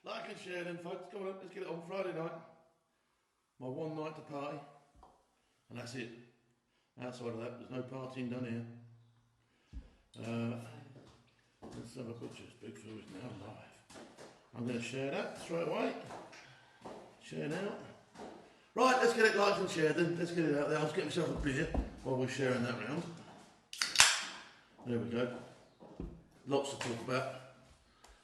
Like and share then, folks. Come on, let's get it on Friday night. My one night to party. And that's it. Outside of that, there's no partying done here. Let's have a butcher's. Big Phil is now live. I'm going to share that straight away. Share now. Right, let's get it liked and shared then. Let's get it out there. I'll just get myself a beer while we're sharing that round. There we go. Lots to talk about.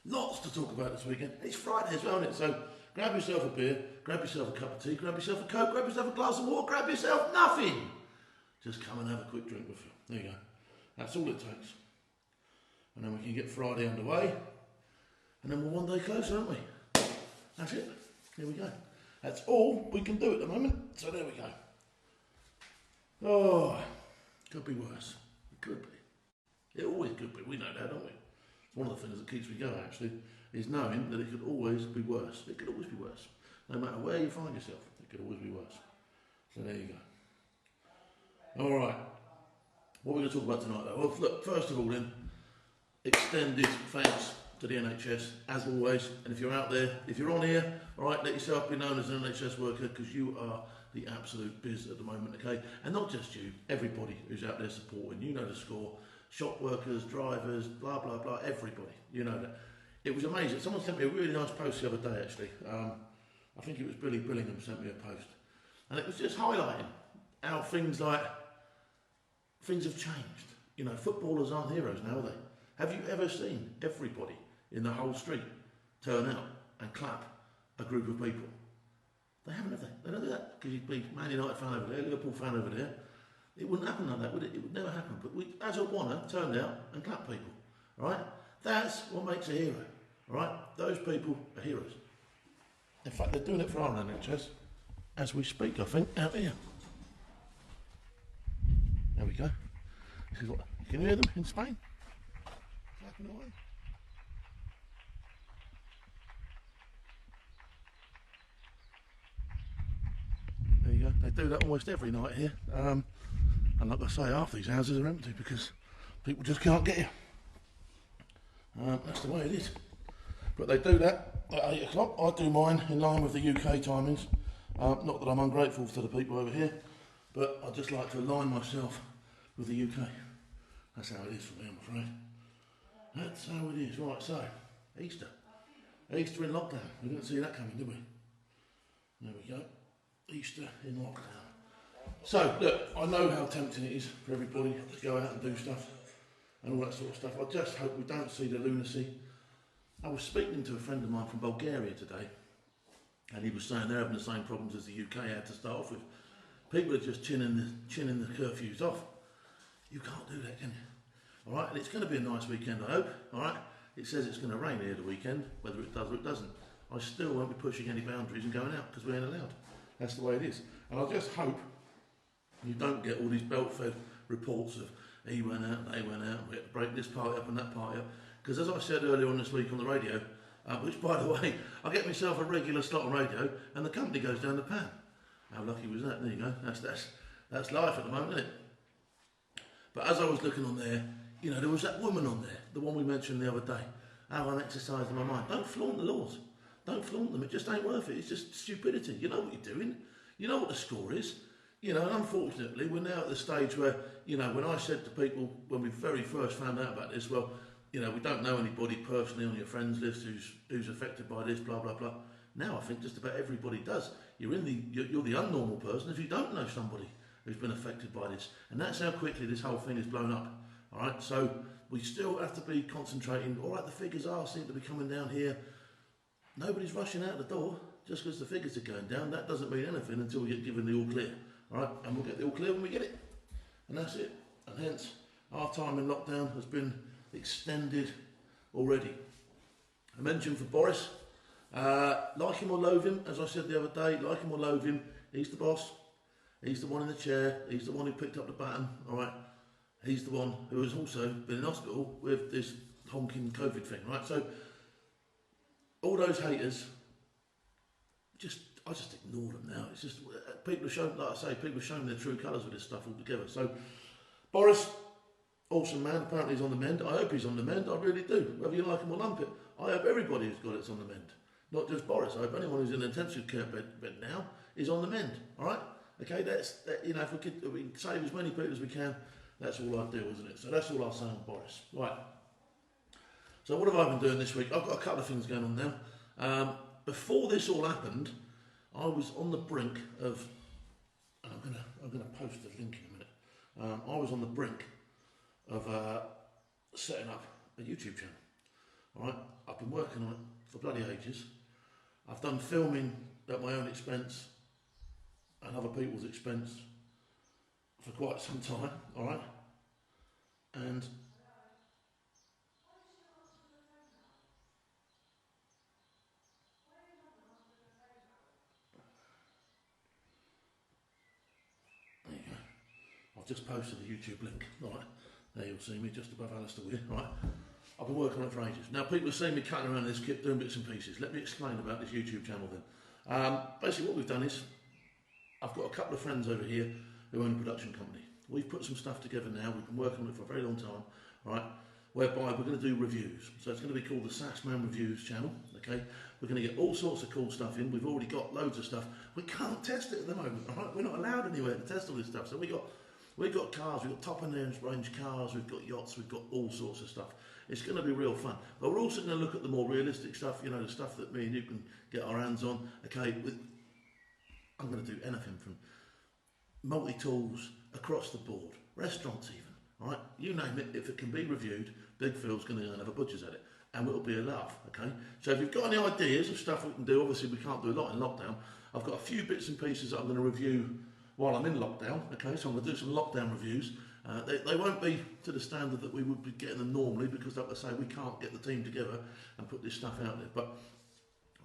Lots to talk about this weekend. It's Friday as well, isn't it? So grab yourself a beer, grab yourself a cup of tea, grab yourself a Coke, grab yourself a glass of water, grab yourself nothing. Just come and have a quick drink with you. There you go. That's all it takes. And then we can get Friday underway. And then we're one day closer, aren't we? That's it. Here we go. That's all we can do at the moment. So there we go. Oh, could be worse. It could be. It always could be. We know that, don't we? It's one of the things that keeps me going, actually, is knowing that it could always be worse. It could always be worse. No matter where you find yourself, it could always be worse. So there you go. All right. What are we going to talk about tonight, though? Well, look, first of all, then, extended thanks to the NHS, as always. And if you're out there, if you're on here, all right, let yourself be known as an NHS worker, because you are the absolute biz at the moment, okay? And not just you, everybody who's out there supporting. You know the score. Shop workers, drivers, blah, blah, blah, everybody. You know that. It was amazing. Someone sent me a really nice post the other day, actually. I think it was Billy Billingham sent me a post. And it was just highlighting how things have changed. You know, footballers aren't heroes now, are they? Have you ever seen everybody in the whole street turn out and clap a group of people? They haven't, have they? They don't do that. Because you'd be Man United fan over there, Liverpool fan over there. It wouldn't happen like that, would it? It would never happen. But we, as a Warner, turned out and clapped people. Right? That's what makes a hero. Right? Those people are heroes. In fact, they're doing it for our NHS as we speak, I think, out here. There we go. This is what, can you hear them in Spain? Clapping away. There you go. They do that almost every night here. And like I say, half these houses are empty because people just can't get here. That's the way it is. But they do that at 8 o'clock. I do mine in line with the UK timings. Not that I'm ungrateful to the people over here, but I just like to align myself with the UK. That's how it is for me, I'm afraid. That's how it is. Right, so, Easter. Easter in lockdown. We didn't see that coming, did we? There we go. Easter in lockdown. So, look, I know how tempting it is for everybody to go out and do stuff and all that sort of stuff. I just hope we don't see the lunacy. I was speaking to a friend of mine from Bulgaria today, and he was saying they're having the same problems as the UK had to start off with. People are just chinning the curfews off. You can't do that, can you? All right, and it's going to be a nice weekend, I hope. All right, it says it's going to rain here the weekend, whether it does or it doesn't. I still won't be pushing any boundaries and going out because we ain't allowed. That's the way it is. And I just hope you don't get all these belt-fed reports of he went out and they went out, we had to break this party up and that party up. Because as I said earlier on this week on the radio, which by the way, I get myself a regular slot on radio and the company goes down the pan. How lucky was that? There you go. That's life at the moment, isn't it? But as I was looking on there, you know, there was that woman on there, the one we mentioned the other day. How I'm exercising my mind. Don't flaunt the laws. Don't flaunt them. It just ain't worth it. It's just stupidity. You know what you're doing. You know what the score is. You know, and unfortunately, we're now at the stage where, you know, when I said to people when we very first found out about this, well, you know, we don't know anybody personally on your friends list who's affected by this, blah, blah, blah. Now I think just about everybody does. You're the unnormal person if you don't know somebody who's been affected by this. And that's how quickly this whole thing is blown up. All right, so we still have to be concentrating. All right, the figures seem to be coming down here. Nobody's rushing out the door just because the figures are going down. That doesn't mean anything until we get given the all clear. All right, and we'll get the all clear when we get it. And that's it. And hence, our time in lockdown has been extended already. I mentioned for Boris, like him or loathe him, as I said the other day, like him or loathe him, he's the boss. He's the one in the chair. He's the one who picked up the baton. All right. He's the one who has also been in hospital with this honking COVID thing. Right. So all those haters, I just ignore them now. It's just people are showing, like I say, people are showing their true colours with this stuff altogether. So Boris, awesome man. Apparently he's on the mend. I hope he's on the mend. I really do. Whether you like him or lump it, I hope everybody who's got it's on the mend. not just Boris. I hope anyone who's in an intensive care bed now is on the mend. All right? Okay, you know, if we can save as many people as we can, that's all I do, isn't it? So that's all I'll say on Boris. Right. So what have I been doing this week? I've got a couple of things going on now. Before this all happened, I was on the brink of. I'm gonna post the link in a minute. I was on the brink of setting up a YouTube channel. All right. I've been working on it for bloody ages. I've done filming at my own expense and other people's expense for quite some time, all right? And there you go. I've just posted the YouTube link, all right? There you'll see me just above Alistair Weir, all right? I've been working on it for ages. Now people have seen me cutting around this kit, doing bits and pieces. Let me explain about this YouTube channel then. Basically what we've done is, I've got a couple of friends over here who own a production company. We've put some stuff together now, we've been working on it for a very long time, right? Whereby we're going to do reviews. So it's going to be called the SAS Man Reviews channel, okay? We're going to get all sorts of cool stuff in. We've already got loads of stuff. We can't test it at the moment, all right? We're not allowed anywhere to test all this stuff. So we've got cars, we've got top end range cars, we've got yachts, we've got all sorts of stuff. It's going to be real fun. But we're also going to look at the more realistic stuff, you know, the stuff that me and you can get our hands on, okay? I'm going to do anything from multi-tools across the board, restaurants even, all right? You name it, if it can be reviewed, Big Phil's going to have a butcher's at it, and it'll be a laugh, okay? So if you've got any ideas of stuff we can do, obviously we can't do a lot in lockdown. I've got a few bits and pieces that I'm going to review while I'm in lockdown, okay? So I'm going to do some lockdown reviews. They won't be to the standard that we would be getting them normally because, like I say, we can't get the team together and put this stuff out there. But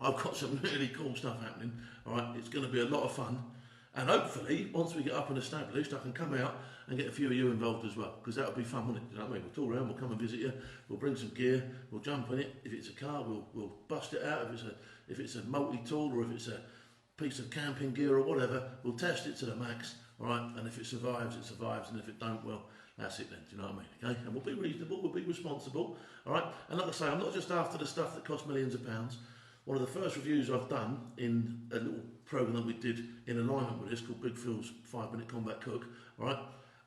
I've got some really cool stuff happening, all right? It's going to be a lot of fun. And hopefully, once we get up and established, I can come out and get a few of you involved as well, because that would be fun, wouldn't it? You know what I mean? We'll tour around, we'll come and visit you, we'll bring some gear, we'll jump in it. If it's a car, we'll bust it out. If it's a multi-tool or if it's a piece of camping gear or whatever, we'll test it to the max, all right? And if it survives, it survives, and if it don't, well, that's it then, do you know what I mean? Okay? And we'll be reasonable, we'll be responsible, all right? And like I say, I'm not just after the stuff that costs millions of pounds. One of the first reviews I've done in a little program that we did in alignment with this called Big Phil's 5-Minute Combat Cook, all right?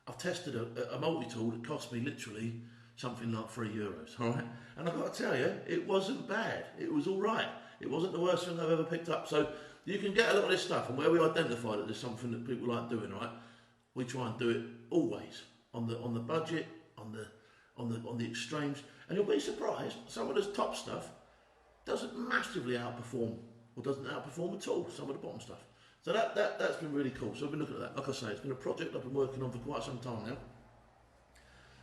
I've tested a multi-tool that cost me literally something like €3, all right? And I've got to tell you, it wasn't bad. It was all right. It wasn't the worst thing I've ever picked up. So you can get a lot of this stuff, and where we identify that there's something that people like doing, right? We try and do it always on the budget, on the extremes, and you'll be surprised. Some of this top stuff doesn't massively outperform, or doesn't outperform at all, some of the bottom stuff. So that's been really cool. So I've been looking at that. Like I say, it's been a project I've been working on for quite some time now.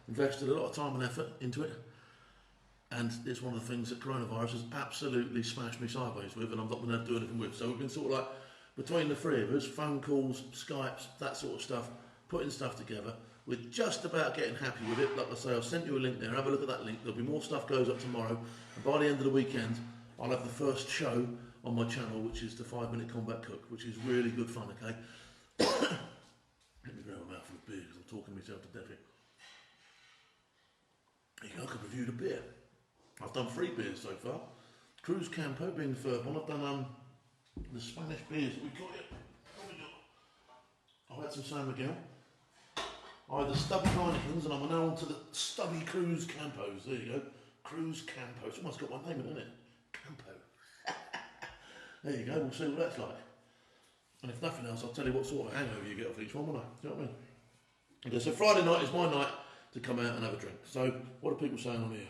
Invested a lot of time and effort into it. And it's one of the things that coronavirus has absolutely smashed me sideways with, and I've not been able to do anything with. So we've been sort of like, between the three of us, phone calls, Skypes, that sort of stuff, putting stuff together. We're just about getting happy with it. Like I say, I'll send you a link there. Have a look at that link. There'll be more stuff goes up tomorrow. And by the end of the weekend, I'll have the first show on my channel, which is the 5-Minute Combat Cook, which is really good fun, okay? Let me grab a mouthful of beer because I'm talking myself to death here. There you go, I could review the beer. I've done 3 beers so far. Cruz Campo being the third one. I've done the Spanish beers that we've got here. I've had some San Miguel. I had the stubby Heinekens, and I'm now on to the stubby Cruz Campos. There you go. Cruz Campo. It's almost got my name in it, isn't it? Campo. There you go. We'll see what that's like. And if nothing else, I'll tell you what sort of hangover you get off each one, won't I? Do you know what I mean? Okay, so Friday night is my night to come out and have a drink. So, what are people saying on here?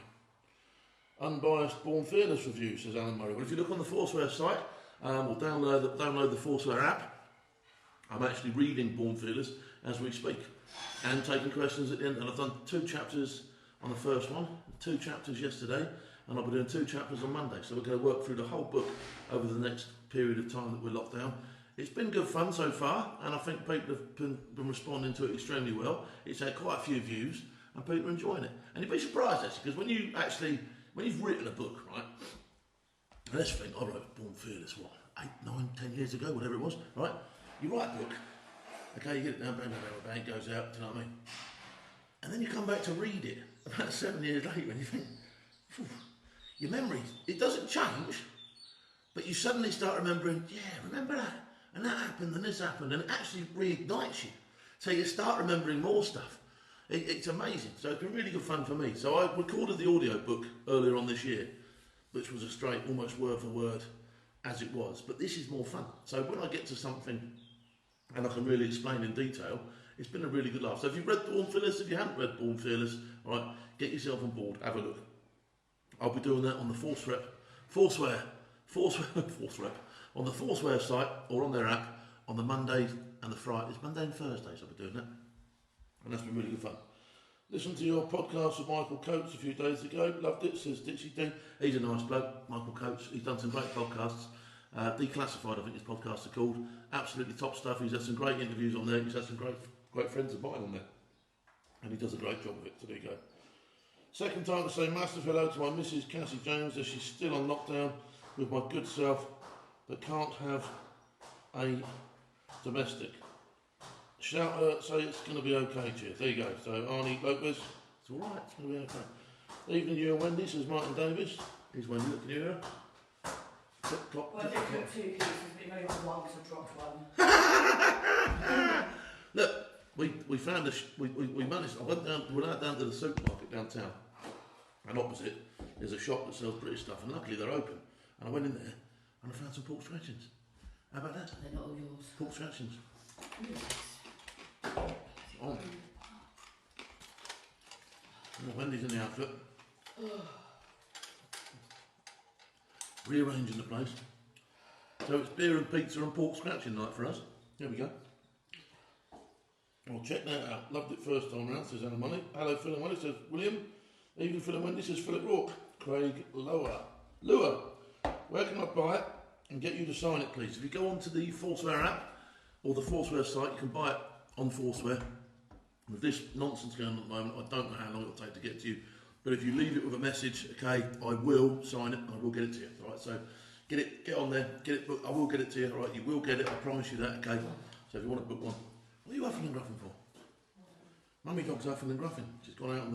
Unbiased Born Fearless review, says Alan Murray. Well, if you look on the Foursquare site, or download the Foursquare app, I'm actually reading Born Fearless as we speak and taking questions at the end. And I've done 2 chapters on the first one, 2 chapters yesterday, and I'll be doing 2 chapters on Monday. So we're going to work through the whole book over the next period of time that we're locked down. It's been good fun so far, and I think people have been responding to it extremely well. It's had quite a few views, and people are enjoying it. And you'd be surprised, actually, because when you've written a book, right, and let's think, I wrote Born Fearless, what, 8, 9, 10 years ago, whatever it was, right? You write a book, okay, you get it down, bang, bang, bang, bang, it goes out, do you know what I mean? And then you come back to read it about 7 years later, and you think, phew, your memory, it doesn't change, But you suddenly start remembering, yeah, remember that? And that happened, and this happened, and it actually reignites you. So you start remembering more stuff. It's amazing. So it's been really good fun for me. So I recorded the audio book earlier on this year, which was a straight, almost word for word as it was. But this is more fun. So when I get to something and I can really explain in detail, it's been a really good laugh. So if you've read Born Fearless, if you haven't read Born Fearless, all right, get yourself on board, have a look. I'll be doing that on the Forceware on the Forceware site or on their app on the Mondays and the Fridays. Monday and Thursdays I'll be doing that. And that's been really good fun. Listen to your podcast with Michael Coates a few days ago. Loved it, says Dixie Dean. He's a nice bloke, Michael Coates. He's done some great podcasts. Declassified, I think his podcasts are called. Absolutely top stuff. He's had some great interviews on there. He's had some great friends of mine on there. And he does a great job of it, so there you go. Second time to say massive hello to my Mrs. Cassie Jones, as she's still on lockdown with my good self that can't have a domestic. Shout her, say it's going to be okay, cheers. There you go. So Arnie Lopez, it's alright, it's going to be okay. Evening you and Wendy, says Martin Davis. Here's Wendy, look, can you hear her? Clip, clop, well, I did cook 2 pieces, but you only got one because I dropped one. Look, we found we managed, we went out down to the supermarket downtown, and opposite there's a shop that sells British stuff, and luckily they're open. And I went in there and I found some pork scratchings. How about that? They're not all yours. Pork scratchings. Yes. Oh. Wendy's in the outfit. Rearranging the place. So it's beer and pizza and pork scratching night for us. There we go. Well, check that out. Loved it first time round, says Anna Money. Hello, Phil and Wendy, says William. Even Phil and Wendy, says Philip Rourke. Craig Lua, where can I buy it and get you to sign it, please? If you go onto the Forceware app or the Forceware site, you can buy it on Forceware. With this nonsense going on at the moment, I don't know how long it'll take to get to you. But if you leave it with a message, okay, I will sign it and I will get it to you. All right, so get on there, get it booked. I will get it to you. All right, you will get it. I promise you that. Okay. So if you want to book one, what are you huffing and gruffing for? Mummy dog's huffing and gruffing. She's gone out on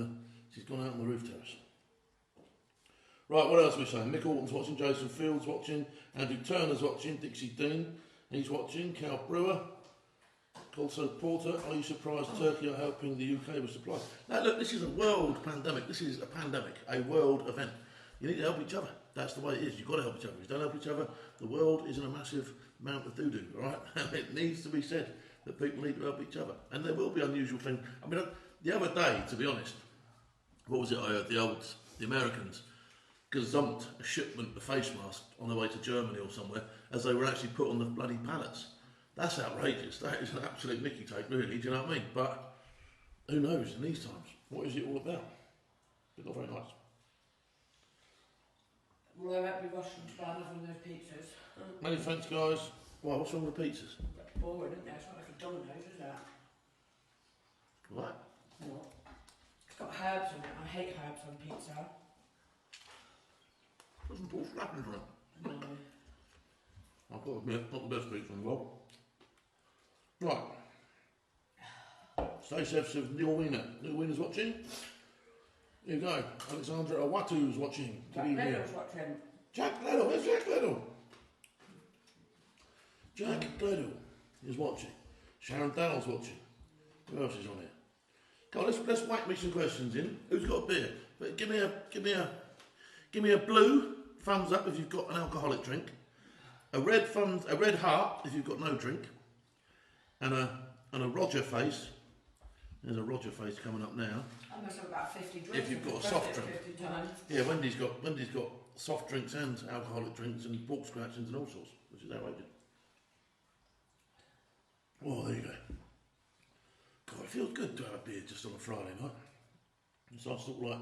the roof terrace. Right, what else are we saying? Mick Alton's watching, Jason Fields watching, Andrew Turner's watching, Dixie Dean, he's watching, Cal Brewer, also Porter, are you surprised Turkey are helping the UK with supplies? Now look, this is a world pandemic, this is a pandemic, a world event. You need to help each other, that's the way it is, you've got to help each other. If you don't help each other, the world is in a massive amount of doo-doo, right? And it needs to be said that people need to help each other. And there will be unusual things. I mean, the other day, to be honest, what was it I heard? The Americans gazumped a shipment of face masks on their way to Germany or somewhere as they were actually put on the bloody pallets. That's outrageous. That is an absolute mickey take, really, do you know what I mean? But who knows in these times? What is it all about? It's not very nice. Well, I won't be rushing to buy another one of those pizzas. Many thanks, guys. Why, what's wrong with the pizzas? That's boring, isn't it? It's not like a Domino's, is it? What? No. It's got herbs on it. I hate herbs on pizza. Doesn't put scrapping for it. No. I've got to admit, not the best pizza in the world. Right. Stacey says Neil Wiener. Neil Wiener's watching. Here you go. Alexandra Awatu's watching. Jack Leddell's watching. Jack Leddell, where's Jack Leddell? Jack Leddell is watching. Sharon Dowell's watching. Who else is on here? Come on, let's whack me some questions in. Who's got a beer? But give me a blue thumbs up if you've got an alcoholic drink. A red heart if you've got no drink. And a Roger face. There's a Roger face coming up now. I must have about 50 drinks. If you've got a soft drink. 50 times. Yeah, Wendy's got soft drinks and alcoholic drinks and pork scratchings and all sorts, which is outrageous. Oh, there you go. God, it feels good to have a beer just on a Friday night. It's our sort of like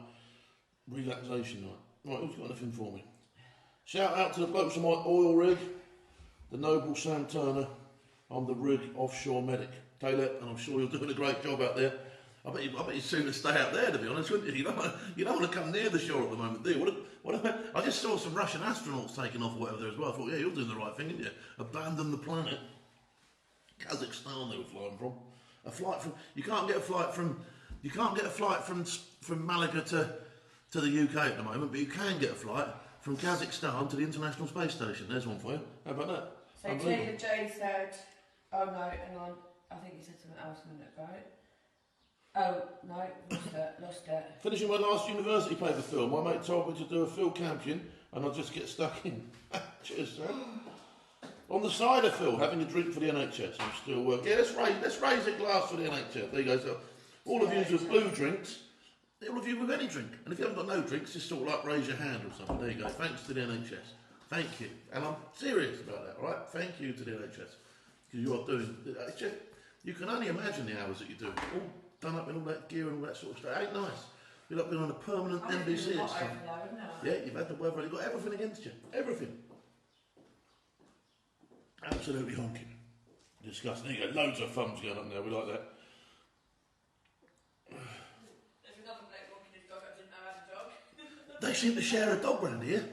relaxation night. Right, who's got anything for me? Shout out to the blokes on my oil rig, the noble Sam Turner. I'm the rig offshore medic. Taylor, and I'm sure you're doing a great job out there. I bet you'd sooner stay out there, to be honest, wouldn't you? You don't want to come near the shore at the moment, do you? I just saw some Russian astronauts taking off or whatever there as well. I thought, yeah, you're doing the right thing, didn't you? Abandon the planet. Kazakhstan they were flying from. A flight from you can't get a flight from Malaga to the UK at the moment, but you can get a flight from Kazakhstan to the International Space Station. There's one for you. How about that? So Taylor J said, oh no, hang on, I think he said something else a minute ago. Oh, no, lost it. Finishing my last university paper, Phil. My mate told me to do a Phil Campion and I'll just get stuck in. Cheers, sir. On the side of Phil, having a drink for the NHS. I'm still working. Yeah, let's raise a glass for the NHS. There you go. So, all of you with blue drinks, all of you with any drink. And if you haven't got no drinks, just sort of like raise your hand or something. There you go. Thanks to the NHS. Thank you. And I'm serious about that, all right? Thank you to the NHS. Because you are doing... It's just, you can only imagine the hours that you do. All done up in all that gear and all that sort of stuff. It ain't nice. You've not been on a permanent NBC and stuff. Yeah, you've had the weather, you've got everything against you. Everything. Absolutely honking. Disgusting. There you go, loads of thumbs going up there, we like that. There's another bloke walking his dog, I didn't know I had a dog. They seem to share a dog round here.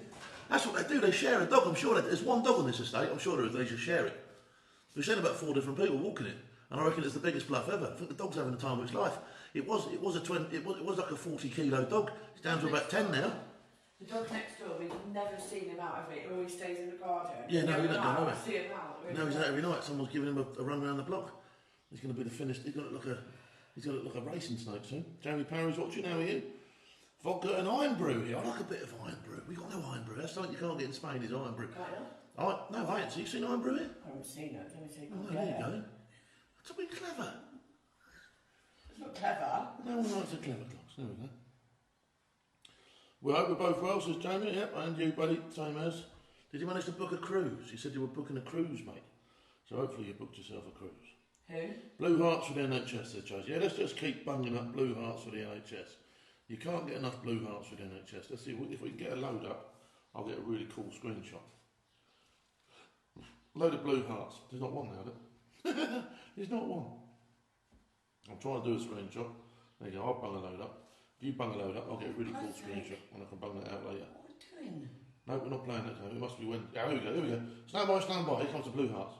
That's what they do, they share a dog. I'm sure there's one dog on this estate, I'm sure they just share it. We've seen about 4 different people walking it. And I reckon it's the biggest bluff ever. I think the dog's having the time of its life. It was like a 40-kilo dog. It's down to about 10 now. The dog next door, we've never seen him out of it. He always stays in the garden. Yeah, no, he don't go nowhere. I see him out. No, he's out every night. Someone's giving him a run around the block. He's going to be the finished. He's going to look like a racing snake soon. Jamie Parry's watching. How are you? Vodka and iron brew here. I like a bit of iron brew. We got no iron brew. That's something you can't get in Spain. Is iron brew. No, I ain't. So you seen iron brew here? I haven't seen it. Let me see. Oh, there you go. That's a bit clever. It's not clever. No one likes a clever clocks. There we go. We hope we're both well, says Jamie. Yep, and you, buddy. Same as. Did you manage to book a cruise? You said you were booking a cruise, mate. So hopefully you booked yourself a cruise. Who? Blue hearts for the NHS, said Chase. Yeah, let's just keep bunging up blue hearts for the NHS. You can't get enough blue hearts for the NHS. Let's see if we can get a load up. I'll get a really cool screenshot. Load of blue hearts. There's not one now, is there? There's not one. I'm trying to do a screenshot. There you go, I'll bung a load up. If you bung a load up, I'll get a really cool screenshot and I can bung that out later. What are we doing? No, we're not playing that game. It must be when... Yeah, here we go. Stand by. Here comes the blue hearts.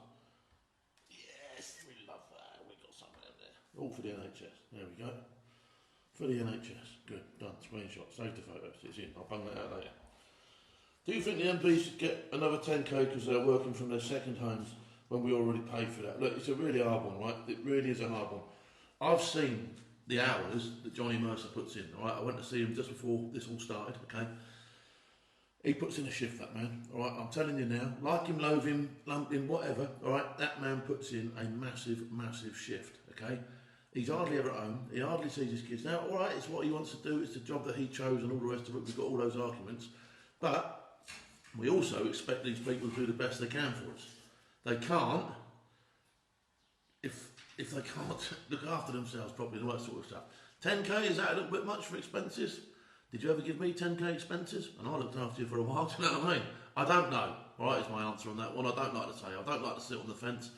Yes, we love that. We got some down there. All for the NHS. There we go. For the NHS. Good. Done. Screenshot. Save the photos. It's in. I'll bung that out later. Do you think the MPs should get another 10k because they're working from their second homes when we already paid for that? Look, it's a really hard one, right? It really is a hard one. I've seen the hours that Johnny Mercer puts in, all right? I went to see him just before this all started, okay? He puts in a shift, that man, all right? I'm telling you now, like him, loathe him, lump him, whatever, all right? That man puts in a massive, massive shift, okay? He's hardly ever at home. He hardly sees his kids. Now, all right, it's what he wants to do. It's the job that he chose and all the rest of it. We've got all those arguments. But we also expect these people to do the best they can for us. They can't, if they can't look after themselves properly and all that sort of stuff. 10k, is that a little bit much for expenses? Did you ever give me 10k expenses? And I looked after you for a while, do you know what I mean? I don't know, all right, is my answer on that one. I don't like to say, I don't like to sit on the fence.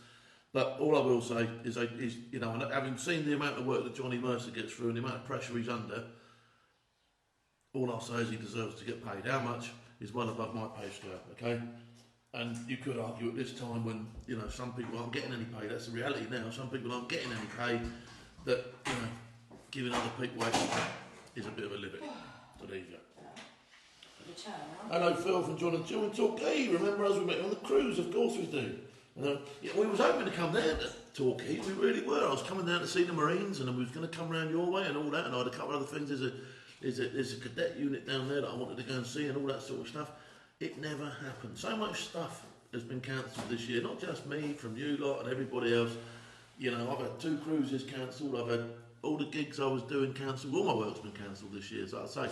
But all I will say is you know, having seen the amount of work that Johnny Mercer gets through and the amount of pressure he's under, all I'll say is he deserves to get paid. How much is well above my pay scale, okay? And you could argue at this time when, you know, some people aren't getting any pay, that's the reality now, some people aren't getting any pay, that, you know, giving other people extra pay is a bit of a liberty. So there you go. Hello Phil from John and Jill in Torquay. Remember us, we met you on the cruise, of course we do. Yeah, we was hoping to come down to Torquay, we really were. I was coming down to see the Marines and we was going to come round your way and all that, and I had a couple of other things. There's a cadet unit down there that I wanted to go and see and all that sort of stuff. It never happened. So much stuff has been cancelled this year, not just me, from you lot and everybody else. You know, I've had 2 cruises cancelled, I've had all the gigs I was doing cancelled, all my work's been cancelled this year, so I'd say.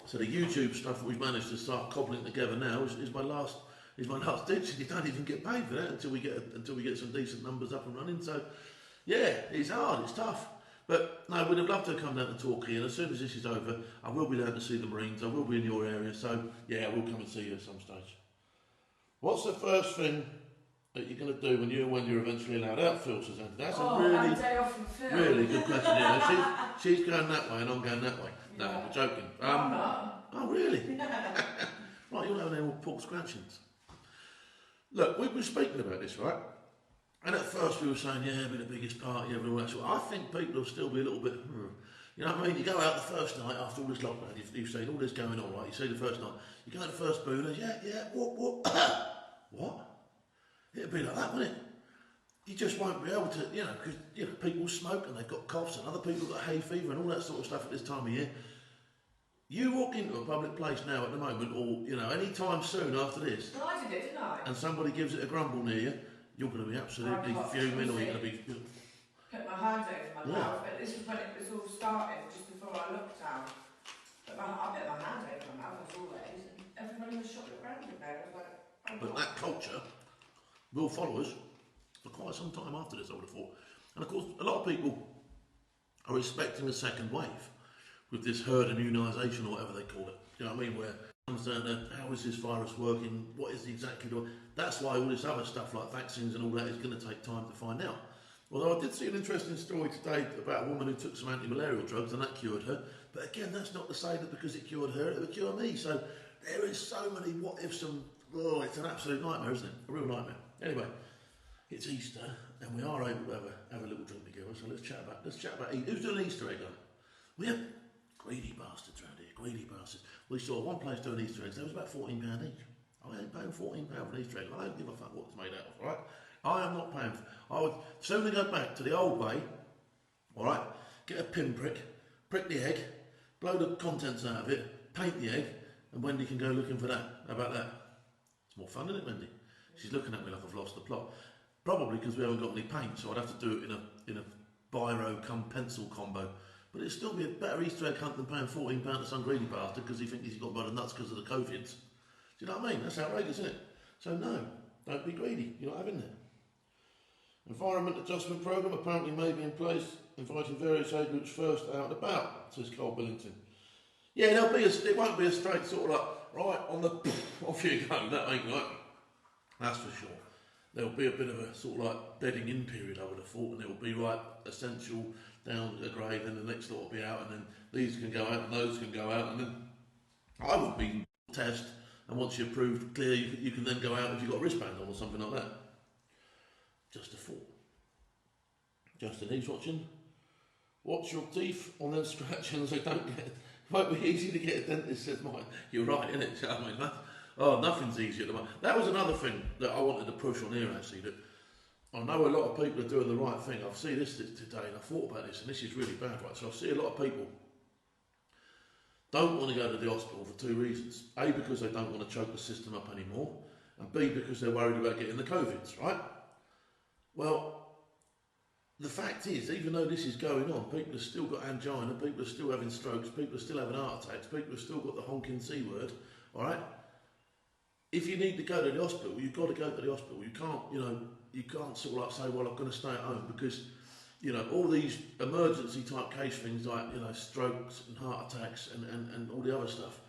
So the YouTube stuff that we've managed to start cobbling together now is my last ditch, and you don't even get paid for that until we get some decent numbers up and running. So yeah, it's hard, it's tough. But no, we'd have loved to come down to Torquay, and as soon as this is over, I will be down to see the Marines, I will be in your area, so yeah, we'll come and see you at some stage. What's the first thing that you're going to do when you're eventually allowed out, Phil, says Andy? That's a really good question. Yeah, she's going that way and I'm going that way. No, yeah. We're joking. Oh, really? Right, you'll have any more pork scratchings. Look, we were speaking about this, right? And at first we were saying, yeah, it'll be the biggest party ever. I think people will still be a little bit, You know what I mean? You go out the first night after all this lockdown, you've seen all this going on, right? You see the first night, you go to the first booners, yeah, whoop. What? It'd be like that, wouldn't it? You just won't be able to, because people smoke and they've got coughs and other people got hay fever and all that sort of stuff at this time of year. You walk into a public place now at the moment, or any time soon after this, Well, I did it, didn't I? and somebody gives it a grumble near you, you're going to be absolutely fuming, or you're going to be. Put my hand over my mouth, but this was when it was all starting, just before I looked down. I put my hand over my mouth as always, and everybody was shot around in there. I was like, oh, But that culture will follow us for quite some time after this, I would have thought. And of course, a lot of people are expecting a second wave with this herd immunisation or whatever they call it. You know what I mean? Where it comes down to how is this virus working, what is it exactly doing. That's why all this other stuff like vaccines and all that is going to take time to find out. Although I did see an interesting story today about a woman who took some anti-malarial drugs and that cured her. But again, that's not to say that because it cured her, it would cure me. So there is so many what ifs and it's an absolute nightmare, isn't it? A real nightmare. Anyway, it's Easter and we are able to have a little drink together. So let's chat about who's doing an Easter egg on? We have greedy bastards around here, greedy bastards. We saw one place doing Easter eggs, there was about £14 each. I ain't paying £14 for an Easter egg. I don't give a fuck what it's made out of, alright? I am not paying for it. I would sooner go back to the old way, alright, get a pinprick, prick the egg, blow the contents out of it, paint the egg, and Wendy can go looking for that. How about that? It's more fun, isn't it, Wendy? She's looking at me like I've lost the plot. Probably because we haven't got any paint, so I'd have to do it in a biro come pencil combo. But it'd still be a better Easter egg hunt than paying £14 to some greedy bastard because he thinks he's got by the nuts because of the COVIDs. Do you know what I mean? That's outrageous, isn't it? So no, don't be greedy. You're not having that. Environment Adjustment Programme apparently may be in place, inviting various age groups first out and about, says Cole Billington. Yeah, it won't be a straight sort of like, right, on the off you go, that ain't right. That's for sure. There'll be a bit of a sort of like bedding in period, I would have thought, and it will be right essential down a grade, and the next lot will be out, and then these can go out and those can go out, and then I would be test, and once you're proved clear, you can then go out if you've got a wristband on or something like that. Just a thought. Justin, he's watching. Watch your teeth on them scratching so don't get. It won't be easy to get a dentist, says mine. You're right, isn't it? I mean, nothing's easy at the moment. That was another thing that I wanted to push on here, actually, that I know a lot of people are doing the right thing. I've seen this today and I thought about this, and this is really bad, right? So I see a lot of people don't want to go to the hospital for two reasons. A, because they don't want to choke the system up anymore, and B, because they're worried about getting the COVIDs, right? Well, the fact is, even though this is going on, people have still got angina, people are still having strokes, people are still having heart attacks, people have still got the honking C word, alright? If you need to go to the hospital, you've got to go to the hospital. You can't sort of like say, well, I'm going to stay at home because, all these emergency type case things like, strokes and heart attacks and all the other stuff,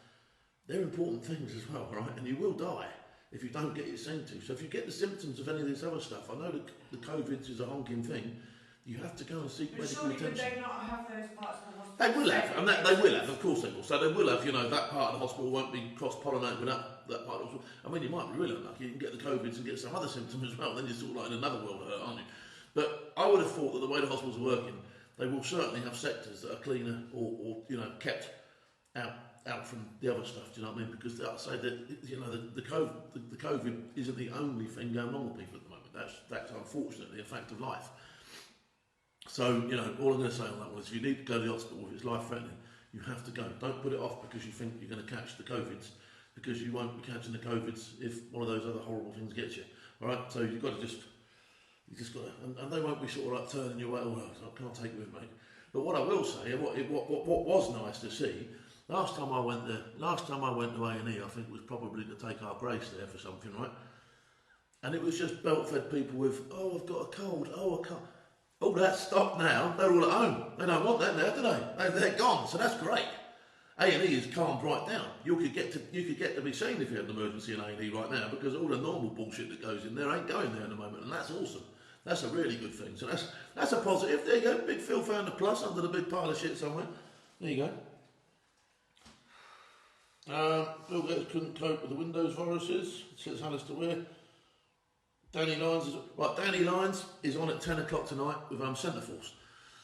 they're important things as well, right? And you will die if you don't get it seen to. So if you get the symptoms of any of this other stuff, I know that the COVID is a honking thing, you have to go and seek medical attention. Would they not have those parts of the hospital? They will have, and they will have, of course they will. So they will have, that part of the hospital won't be cross-pollinated with that part of the hospital. I mean, you might be really unlucky, you can get the COVID and get some other symptoms as well, then you're sort of like in another world of hurt, aren't you? But I would have thought that the way the hospitals are working, they will certainly have sectors that are cleaner or kept out from the other stuff, do you know what I mean? Because I say that, the COVID isn't the only thing going on with people at the moment. That's unfortunately a fact of life. So, all I'm going to say on that one is if you need to go to the hospital, if it's life-threatening, you have to go. Don't put it off because you think you're going to catch the COVIDs, because you won't be catching the COVIDs if one of those other horrible things gets you. Alright, so you've got to you just got to, and they won't be sort of like turning you away, I can't take you in, mate. But what I will say, and what was nice to see, last time I went to A&E, I think it was probably to take our Grace there for something, right? And it was just belt-fed people with, I've got a cold, I can't. All that stopped now. They're all at home. They don't want that now, do they? They're gone. So that's great. A&E has calmed right down. You could get to be seen if you had an emergency in A&E right now, because all the normal bullshit that goes in there ain't going there in the moment, and that's awesome. That's a really good thing. So that's a positive. There you go. Big Phil found a plus under the big pile of shit somewhere. There you go. Bill Gates couldn't cope with the Windows viruses, says Alistair Ware. Danny Lyons is on at 10 o'clock tonight with Centreforce.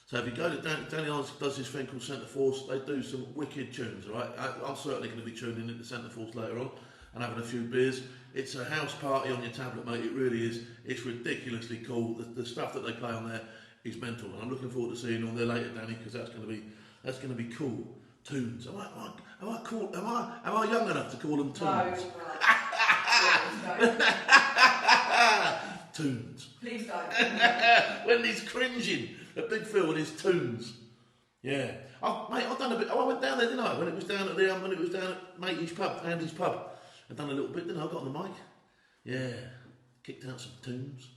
So if you go to Danny Lyons does this thing called Centre Force, they do some wicked tunes, all right? I'm certainly going to be tuning into Centre Force later on and having a few beers. It's a house party on your tablet, mate, it really is. It's ridiculously cool. The stuff that they play on there is mental, and I'm looking forward to seeing you on there later, Danny, because that's going to be cool. Tunes. Am I young enough to call them tunes? No. Tunes. Please don't. When he's cringing at Big Phil and his tunes. Yeah. Mate, I've done a bit. I went down there, didn't I? When it was down at Matey's pub, Andy's pub. I've done a little bit, didn't I? I got on the mic. Yeah. Kicked out some tunes.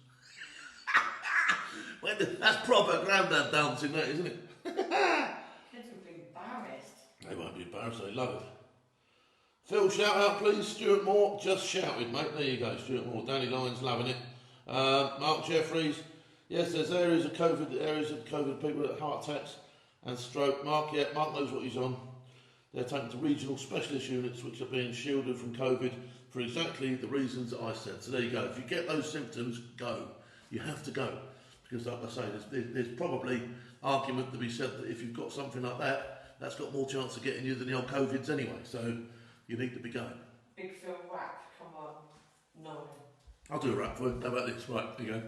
That's proper grandad dancing, that, isn't it? Kids will be embarrassed. They won't be embarrassed, they love it. Phil, shout out please. Stuart Moore, just shouted, mate. There you go, Stuart Moore. Danny Lyons, loving it. Mark Jeffries, yes, there's areas of COVID people with heart attacks and stroke. Mark knows what he's on. They're taken to regional specialist units which are being shielded from COVID for exactly the reasons that I said. So there you go. If you get those symptoms, go. You have to go. Because like I say, there's probably argument to be said that if you've got something like that, that's got more chance of getting you than the old COVIDs anyway. So you need to be going. Big Phil rap, come on. No. I'll do a rap for you. How about this? Right, here you go.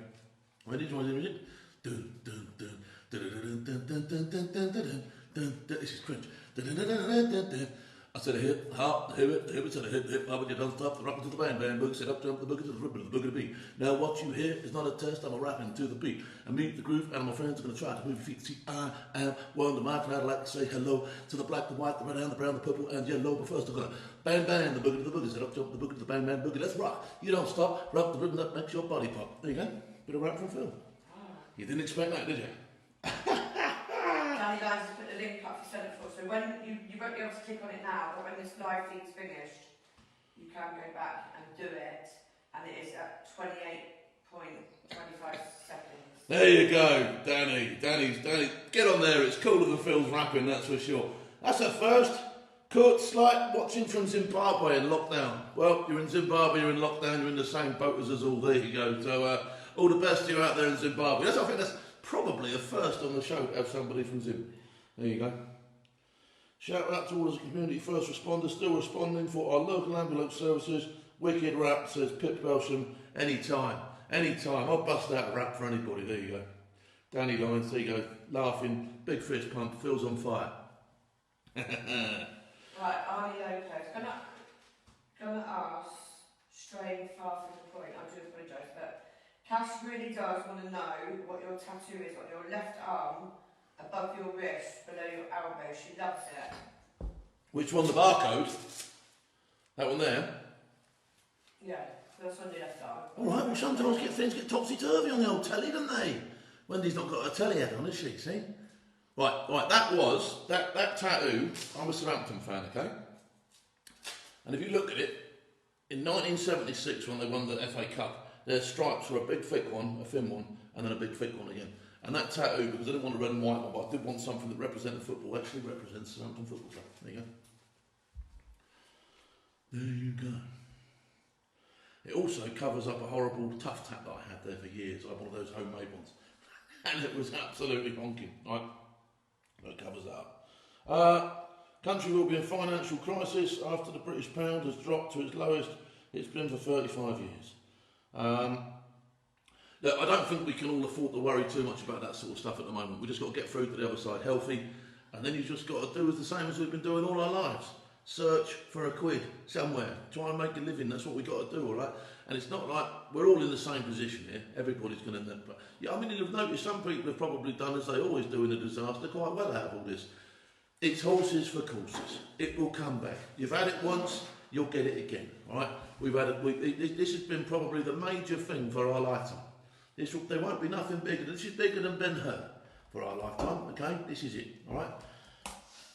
Ready? Do you want to do it? Dun, dun, dun, dun, dun, dun, dun, dun, dun, dun, dun, dun. This is cringe. Dun, dun, dun, dun, dun, dun. I said a hip, hop, hip it, said a hip, hop, you don't stop, the rapping to the bang, boogie, set up, jump, the boogie to the rhythm, the boogie to the beat. Now what you hear is not a test, I'm a rapping to the beat. And meet the groove, and my friends are going to try to move your feet. See, I am one the mic, and I'd like to say hello to the black, the white, the red, and the brown, the purple, and yellow. But first I'm going to bang, bang, the boogie to the boogie, set up, jump, the boogie to the bang, bang, boogie. Let's rock. You don't stop, rock the rhythm that makes your body pop. There you go, bit of rap from Phil. You didn't expect that, did you? Danny Lyons has put the link up for Centre Force, so when you won't be able to click on it now, but when this live feed's finished, you can go back and do it, and it is at 28.25 seconds. There you go, Danny, get on there, it's cooler than Phil's rapping, that's for sure. That's at first. Kurt's like watching from Zimbabwe in lockdown. Well, you're in Zimbabwe, you're in lockdown, you're in the same boat as us all, there you go. So all the best to you out there in Zimbabwe. I think that's probably a first on the show to have somebody from Zim. There you go. Shout out to all the community first responders still responding for our local ambulance services. Wicked rap, says Pip Belsham. Anytime. I'll bust out a rap for anybody. There you go. Danny Lyons, there you go. Laughing, big fist pump, Phil's on fire. Right, Arnie Lopez. Gonna ask, straying far from the point, I do apologise, but Cass really does want to know what your tattoo is on your left arm, above your wrist, below your elbow. She loves it. Which one, the barcode? That one there? Yeah, that's on your left arm. Alright, well sometimes things get topsy-turvy on the old telly, don't they? Wendy's not got a telly head on, has she, see? Right, that tattoo, I'm a Southampton fan, okay? And if you look at it, in 1976 when they won the FA Cup, their stripes were a big thick one, a thin one, and then a big thick one again. And that tattoo, because I didn't want a red and white one, but I did want something that represented football, actually represents Southampton Football Club. There you go. There you go. It also covers up a horrible tough tap that I had there for years. I had one of those homemade ones. And it was absolutely honking, right? That covers that up. Country will be in financial crisis after the British pound has dropped to its lowest it's been for 35 years. Look, I don't think we can all afford to worry too much about that sort of stuff at the moment. We just got to get through to the other side healthy, and then you just got to do the same as we've been doing all our lives. Search for a quid somewhere. Try and make a living. That's what we got to do, all right? And it's not like we're all in the same position here. Everybody's going to end up. Yeah, I mean, you've noticed some people have probably done as they always do in a disaster quite well out of all this. It's horses for courses. It will come back. You've had it once, you'll get it again, all right? This has been probably the major thing for our lifetime. There won't be nothing bigger. This is bigger than Ben-Hur for our lifetime, okay? This is it, all right?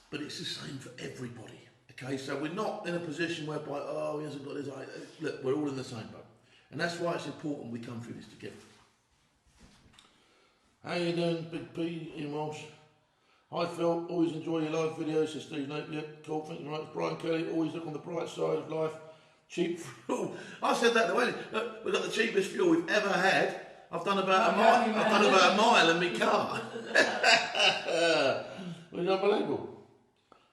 But it's the same for everybody. Okay, so we're not in a position whereby, oh, he hasn't got his eye. Look, we're all in the same boat. And that's why it's important we come through this together. How you doing, Big P, Ian Walsh? Hi, Phil. Always enjoy your live videos, says Steve Napier. Yeah, cool, thank you very much. Brian Kelly, always look on the bright side of life. Cheap fuel. I said that the way. Look, we've got the cheapest fuel we've ever had. I've done about a mile in my car. It was unbelievable.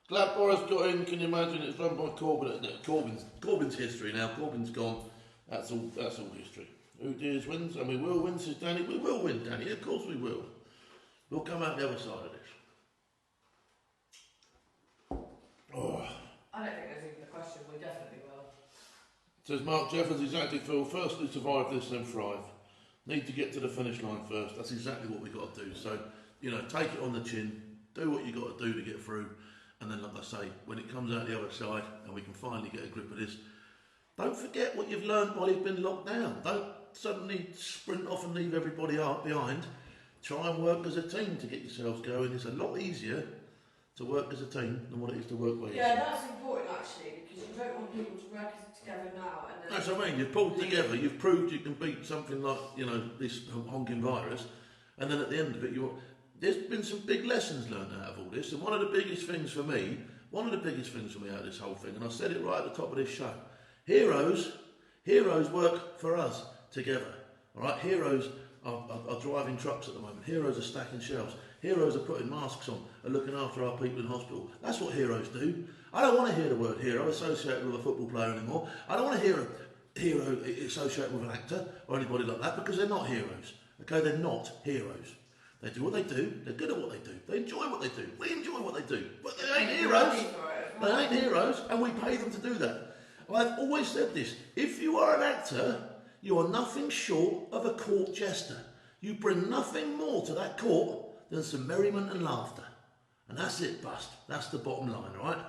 Glad Boris got in. Can you imagine? It's run by Corbyn. Corbyn's history now. Corbyn's gone. That's all history. Who dares wins, and we will win, says Danny. We will win, Danny. Of course we will. We'll come out the other side of this. Oh. I don't think there's even a question. We definitely will. Says Mark Jeffers, exactly, Phil. Firstly, survive this, then thrive. Need to get to the finish line first. That's exactly what we've got to do. So, take it on the chin. Do what you've got to do to get through. And then, like I say, when it comes out the other side and we can finally get a grip of this, don't forget what you've learned while you've been locked down. Don't suddenly sprint off and leave everybody out behind. Try and work as a team to get yourselves going. It's a lot easier to work as a team than what it is to work by yourself. Yeah, that's important actually, because you don't want people to work together now. And then that's what I mean. You've pulled together. You've proved you can beat something like this honking virus, and then at the end of it, there's been some big lessons learned out of all this. And one of the biggest things for me out of this whole thing, and I said it right at the top of this show. Heroes work for us together. All right, heroes are driving trucks at the moment. Heroes are stacking shelves. Heroes are putting masks on and looking after our people in hospital. That's what heroes do. I don't want to hear the word hero associated with a football player anymore. I don't want to hear a hero associated with an actor or anybody like that, because they're not heroes. Okay, they're not heroes. They do what they do. They're good at what they do. They enjoy what they do. We enjoy what they do. But they ain't heroes. They ain't heroes, and we pay them to do that. I've always said this. If you are an actor, you are nothing short of a court jester. You bring nothing more to that court than some merriment and laughter. And that's it, bust. That's the bottom line, right?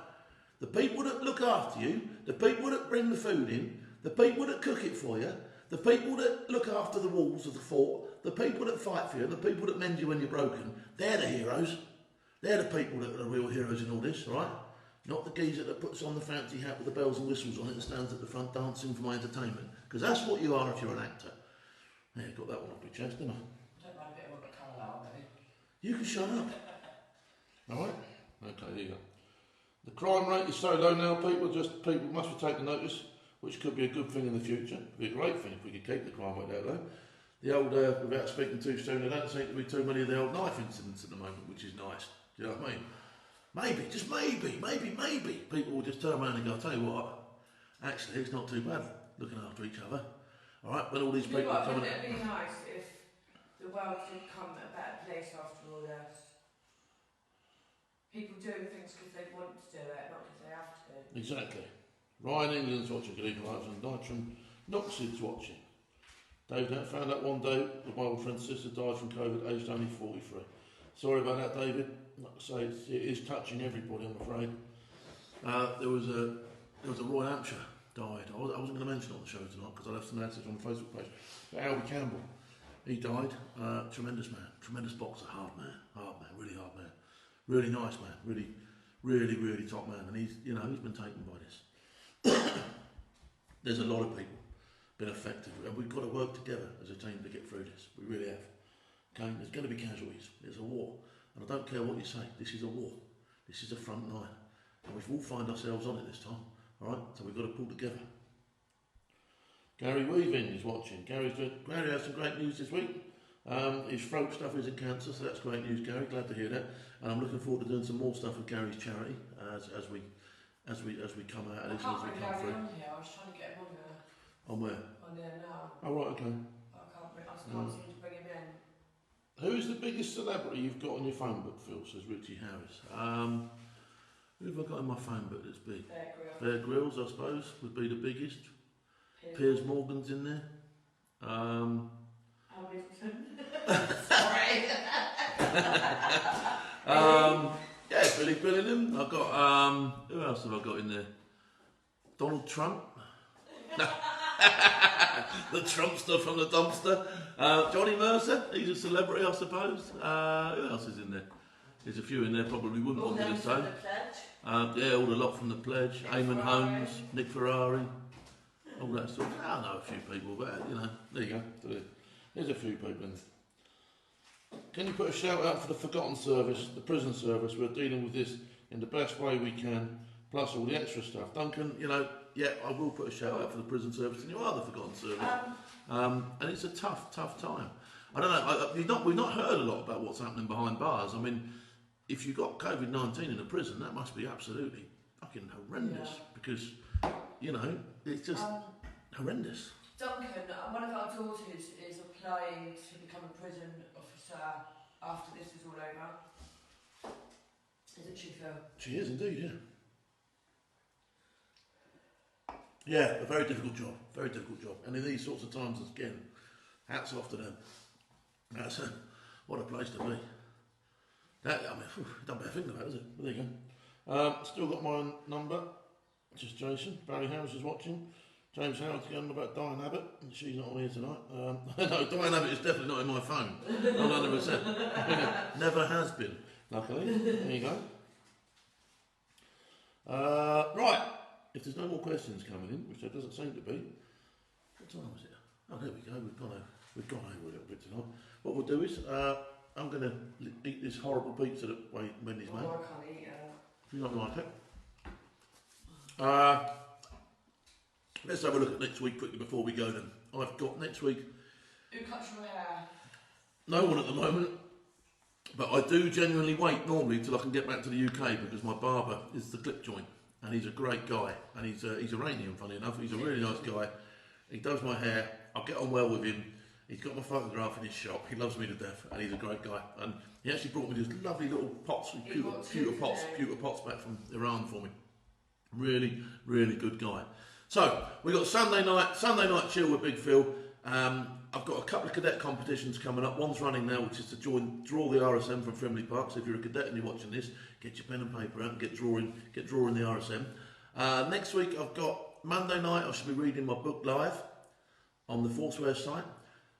The people that look after you, the people that bring the food in, the people that cook it for you, the people that look after the walls of the fort, the people that fight for you, the people that mend you when you're broken, they're the heroes. They're the people that are the real heroes in all this, right? Not the geezer that puts on the fancy hat with the bells and whistles on it and stands at the front dancing for my entertainment. Because that's what you are if you're an actor. Yeah, got that one off my chest, didn't I? Don't mind a bit of a colour out, maybe. You can shut up. Alright? Okay, there you go. The crime rate is so low now, people must be taking notice, which could be a good thing in the future. It would be a great thing if we could keep the crime rate that low. The old, without speaking too soon, there don't seem to be too many of the old knife incidents at the moment, which is nice. Do you know what I mean? Maybe, just maybe, people will just turn around and go, I'll tell you what, actually it's not too bad looking after each other. Alright, when all these people are coming... Wouldn't it be nice if the world did become a better place after all this? People doing things because they want to do it, not because they have to. Exactly. Ryan England's watching, good evening, and Nitram Knoxid's watching. Dave found out one day that my old friend's sister died from COVID, aged only 43. Sorry about that, David. Like I say, it is touching everybody, I'm afraid. There was a Roy Hampshire died. I wasn't going to mention it on the show tonight because I left some message on the Facebook page. But Albie Campbell, he died. Tremendous man, tremendous boxer, hard man, really hard man, really nice man, really top man. And he's been taken by this. There's a lot of people been affected, and we've got to work together as a team to get through this. We really have. Okay, there's going to be casualties. There's a war. And I don't care what you say, this is a war. This is a front line. And we all find ourselves on it this time. Alright, so we've got to pull together. Gary Weaving is watching. Gary has some great news this week. His throat stuff isn't cancer, so that's great news, Gary. Glad to hear that. And I'm looking forward to doing some more stuff with Gary's charity as we come out of this and as we come through. On here. I was trying to get him on there. On where? On there now. Oh right, okay. I can't seem to bring him in. Who's the biggest celebrity you've got on your phone book, Phil? Says Richie Harris. Who have I got in my phone book that's big? Bear Grylls, I suppose, would be the biggest. Piers Morgan's in there. Sorry. Yeah, Billy Billingham. I've got who else have I got in there? Donald Trump. The Trumpster from the dumpster. Johnny Mercer, he's a celebrity, I suppose. Who else is in there? There's a few in there, probably wouldn't want me to say. Yeah, all the lot from the Pledge. Eamon Holmes, Nick Ferrari, all that sort of. I know a few people, but there you go. There's a few people in there. Can you put a shout out for the forgotten service, the prison service? We're dealing with this in the best way we can, plus all the extra stuff. Duncan, yeah, I will put a shout out for the prison service and your other forgotten service. And it's a tough time. I don't know, we've not heard a lot about what's happening behind bars. I mean, if you've got COVID-19 in a prison, that must be absolutely fucking horrendous, because, you know, it's just horrendous. Duncan, one of our daughters is applying to become a prison officer after this is all over. Isn't she, Phil? She is indeed, yeah. Yeah, a very difficult job. And in these sorts of times, again, hats off to them. That's what a place to be. That, I mean, don't better think about it, is it? But there you go. Still got my number. Just Jason. Barry Harris is watching. James Howard's going about Diane Abbott. She's not on here tonight. No, Diane Abbott is definitely not in my phone. 100%. Never has been, luckily. There you go. Right. If there's no more questions coming in, which there doesn't seem to be, what time is it? Oh, there we go. We've gone over a little bit tonight. What we'll do is, I'm going to eat this horrible pizza that Wendy's made. Oh, I can't eat it. If you don't like it. Let's have a look at next week quickly before we go then. I've got next week... Who cuts your hair? No one at the moment. But I do genuinely wait normally till I can get back to the UK, because my barber is the clip joint. And he's a great guy, and he's Iranian, funny enough. He's a really nice guy. He does my hair. I get on well with him. He's got my photograph in his shop. He loves me to death, and he's a great guy. And he actually brought me these lovely little pots, pewter pots back from Iran for me. Really, really good guy. So we've got Sunday night chill with Big Phil. I've got a couple of cadet competitions coming up. One's running now, which is to draw the RSM from Frimley Park. So if you're a cadet and you're watching this, get your pen and paper out and get drawing the RSM. Next week I've got Monday night. I should be reading my book live on the Foursquare site.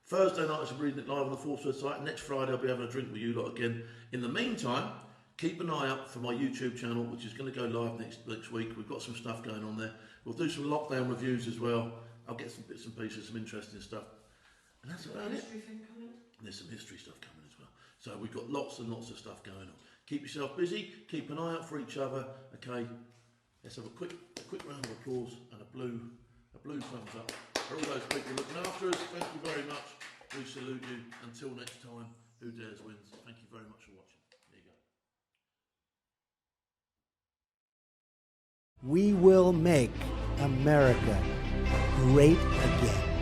Thursday night I should be reading it live on the Foursquare site. Next Friday I'll be having a drink with you lot again. In the meantime, keep an eye out for my YouTube channel, which is going to go live next week. We've got some stuff going on there. We'll do some lockdown reviews as well. I'll get some bits and pieces, some interesting stuff. And that's about it. There's some history stuff coming as well. So we've got lots and lots of stuff going on. Keep yourself busy. Keep an eye out for each other. Okay. Let's have a quick round of applause and a blue thumbs up for all those people looking after us. Thank you very much. We salute you. Until next time, Who Dares Wins. Thank you very much for watching. There you go. We will make America great again.